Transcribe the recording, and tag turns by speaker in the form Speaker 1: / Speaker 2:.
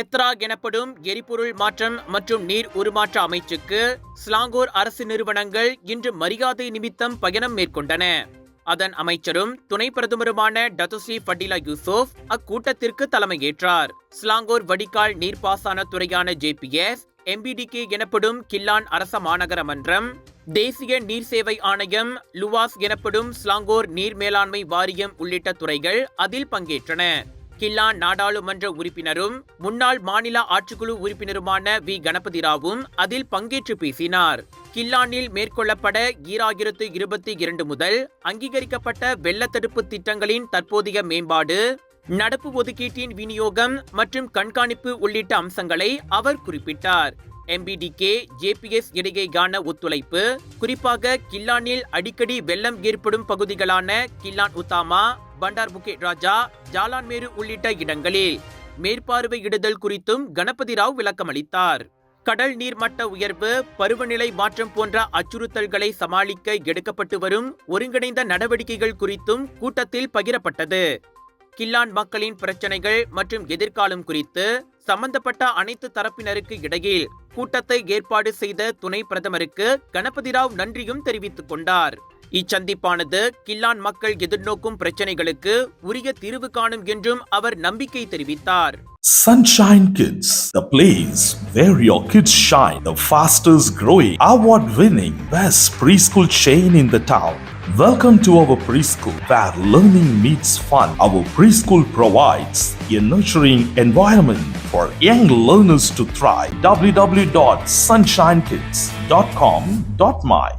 Speaker 1: செத்ரா எனப்படும் எரிபொருள் மாற்றம் மற்றும் நீர் உருமாற்ற அமைச்சுக்கு ஸ்லாங்கூர் அரசு நிறுவனங்கள் இன்று மரியாதை நிமித்தம் பயணம் மேற்கொண்டன. அதன் அமைச்சரும் துணை பிரதமருமான டத்துஸ்ரீ ஃபடிலா யூசுப் அக்கூட்டத்திற்கு தலைமையேற்றார். ஸ்லாங்கூர் வடிகால் நீர்ப்பாசன துறையான JPS, MBDK எனப்படும் கில்லான் அரச மாநகர மன்றம், தேசிய நீர் சேவை ஆணையம், லுவாஸ் எனப்படும் ஸ்லாங்கூர் நீர் மேலாண்மை வாரியம் உள்ளிட்ட துறைகள் அதில் பங்கேற்றன. கில்லான் நாடாளுமன்ற உறுப்பினரும் முன்னாள் மாநில ஆட்சிக்குழு உறுப்பினருமான வி கணபதிராவும் அதில் பங்கேற்று பேசினார். கில்லானில் மேற்கொள்ளப்பட 2022 முதல் அங்கீகரிக்கப்பட்ட வெள்ளத்தடுப்பு திட்டங்களின் தற்போதைய மேம்பாடு, நடப்பு ஒதுக்கீட்டின் விநியோகம் மற்றும் கண்காணிப்பு உள்ளிட்ட அம்சங்களை அவர் குறிப்பிட்டார். MBDK, JPS இடையேயான ஒத்துழைப்பு குறிப்பாக கில்லானில் அடிக்கடி வெள்ளம் ஏற்படும் பகுதிகளான கில்லான் உத்தாமா, பண்டார் புக்கெட் ராஜா, ஜாலான்மேரு உள்ளிட்ட இடங்களில் மேற்பார்வையிடுதல் குறித்தும் கணபதிராவ் விளக்கமளித்தார். கடல் நீர் மட்ட உயர்வு, பருவநிலை மாற்றம் போன்ற அச்சுறுத்தல்களை சமாளிக்க எடுக்கப்பட்டு வரும் ஒருங்கிணைந்த நடவடிக்கைகள் குறித்தும் கூட்டத்தில் பகிரப்பட்டது. கில்லான் மக்களின் பிரச்சனைகள் மற்றும் எதிர்காலம் குறித்து சம்பந்தப்பட்ட அனைத்து தரப்பினருக்கு இடையில் கூட்டத்தை ஏற்பாடு செய்த துணை பிரதமருக்கு கணபதிராவ் நன்றியும் தெரிவித்துக் கொண்டார். இச்சந்திப்பானது கில்லான் மக்கள் எதிர்நோக்கும் பிரச்சனைகளுக்கு உரிய தீர்வு காணும் என்றும் அவர் நம்பிக்கை தெரிவித்தார்.
Speaker 2: Sunshine Kids, the place where your kids shine, the fastest growing, award-winning, best preschool chain in the town. Welcome to our preschool where learning meets fun. Our preschool provides a nurturing environment for young learners to thrive. www.sunshinekids.com.my